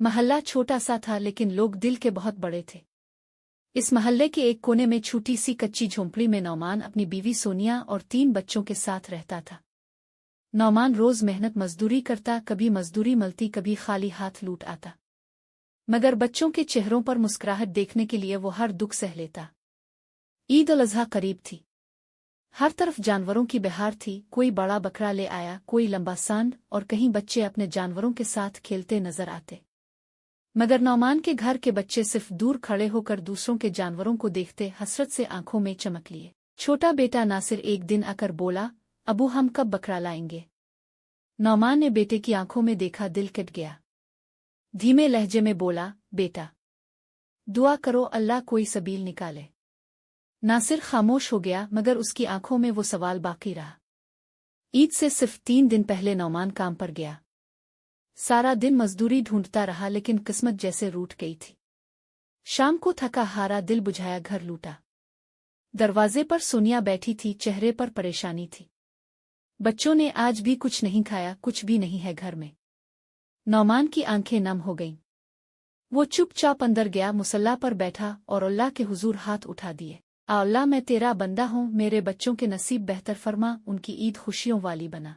महल्ला छोटा सा था लेकिन लोग दिल के बहुत बड़े थे। इस महल्ले के एक कोने में छोटी सी कच्ची झोंपड़ी में नौमान अपनी बीवी सोनिया और 3 बच्चों के साथ रहता था। नौमान रोज मेहनत मजदूरी करता, कभी मजदूरी मलती, कभी खाली हाथ लूट आता, मगर बच्चों के चेहरों पर मुस्कुराहट देखने के लिए वो हर दुख सह लेता। ईद उल अज़हा करीब थी। हर तरफ जानवरों की बहार थी। कोई बड़ा बकरा ले आया, कोई लंबा सांड, और कहीं बच्चे अपने जानवरों के साथ खेलते नजर आते। मगर नौमान के घर के बच्चे सिर्फ दूर खड़े होकर दूसरों के जानवरों को देखते हसरत से आंखों में चमक लिए। छोटा बेटा नासिर एक दिन आकर बोला, अबू हम कब बकरा लाएंगे? नौमान ने बेटे की आंखों में देखा, दिल कट गया। धीमे लहजे में बोला, बेटा दुआ करो अल्लाह कोई सबील निकाले। नासिर खामोश हो गया, मगर उसकी आंखों में वो सवाल बाकी रहा। ईद से सिर्फ 3 दिन पहले नौमान काम पर गया। सारा दिन मजदूरी ढूंढता रहा लेकिन किस्मत जैसे रूठ गई थी। शाम को थका हारा दिल बुझाया घर लूटा। दरवाजे पर सोनिया बैठी थी, चेहरे पर परेशानी थी। बच्चों ने आज भी कुछ नहीं खाया, कुछ भी नहीं है घर में। नौमान की आंखें नम हो गईं। वो चुपचाप अंदर गया, मुसल्ला पर बैठा और अल्लाह के हुजूर हाथ उठा दिए। अल्लाह मैं तेरा बंदा हूँ, मेरे बच्चों के नसीब बेहतर फरमा, उनकी ईद खुशियों वाली बना।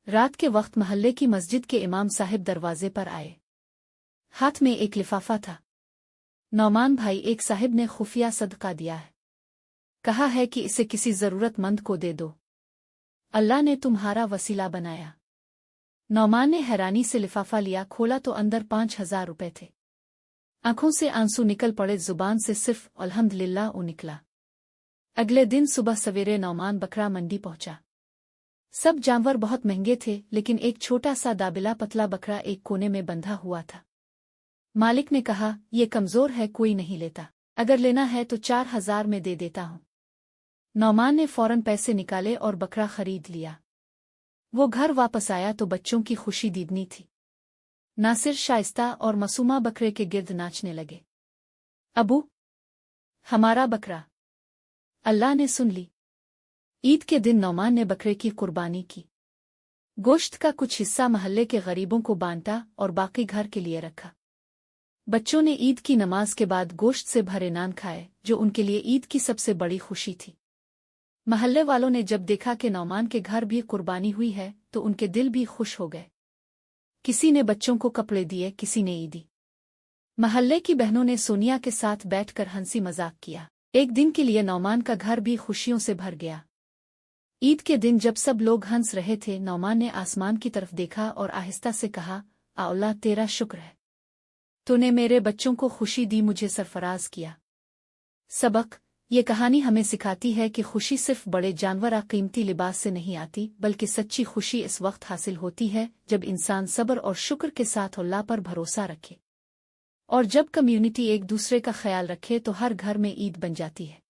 रात के वक्त महल्ले की मस्जिद के इमाम साहिब दरवाजे पर आए। हाथ में एक लिफाफा था। नौमान भाई, एक साहिब ने खुफिया सदका दिया है, कहा है कि इसे किसी जरूरतमंद को दे दो, अल्लाह ने तुम्हारा वसीला बनाया। नौमान ने हैरानी से लिफाफा लिया, खोला तो अंदर 5000 रुपए थे। आंखों से आंसू निकल पड़े, जुबान से सिर्फ अल्हम्दुलिल्लाह ओ निकला। अगले दिन सुबह सवेरे नौमान बकरा मंडी पहुंचा। सब जानवर बहुत महंगे थे, लेकिन एक छोटा सा दाबिला पतला बकरा एक कोने में बंधा हुआ था। मालिक ने कहा, ये कमजोर है, कोई नहीं लेता, अगर लेना है तो 4000 में दे देता हूं। नौमान ने फौरन पैसे निकाले और बकरा खरीद लिया। वो घर वापस आया तो बच्चों की खुशी दीदनी थी। नासिर, शाइस्ता और मासूमा बकरे के गिर्द नाचने लगे। अबू हमारा बकरा। अल्लाह ने सुन ली। ईद के दिन नौमान ने बकरे की कुर्बानी की। गोश्त का कुछ हिस्सा महल्ले के गरीबों को बांटा और बाकी घर के लिए रखा। बच्चों ने ईद की नमाज के बाद गोश्त से भरे नान खाए, जो उनके लिए ईद की सबसे बड़ी खुशी थी। महल्ले वालों ने जब देखा कि नौमान के घर भी कुर्बानी हुई है तो उनके दिल भी खुश हो गए। किसी ने बच्चों को कपड़े दिए, किसी ने ईदी। महल्ले की बहनों ने सोनिया के साथ बैठकर हंसी मजाक किया। एक दिन के लिए नौमान का घर भी खुशियों से भर गया। ईद के दिन जब सब लोग हंस रहे थे, नौमान ने आसमान की तरफ देखा और आहिस्ता से कहा, अल्लाह तेरा शुक्र है, तूने मेरे बच्चों को खुशी दी, मुझे सरफराज किया। सबक, ये कहानी हमें सिखाती है कि खुशी सिर्फ बड़े जानवर या कीमती लिबास से नहीं आती, बल्कि सच्ची खुशी इस वक्त हासिल होती है जब इंसान सब्र और शुक्र के साथ अल्लाह पर भरोसा रखे, और जब कम्युनिटी एक दूसरे का ख्याल रखे तो हर घर में ईद बन जाती है।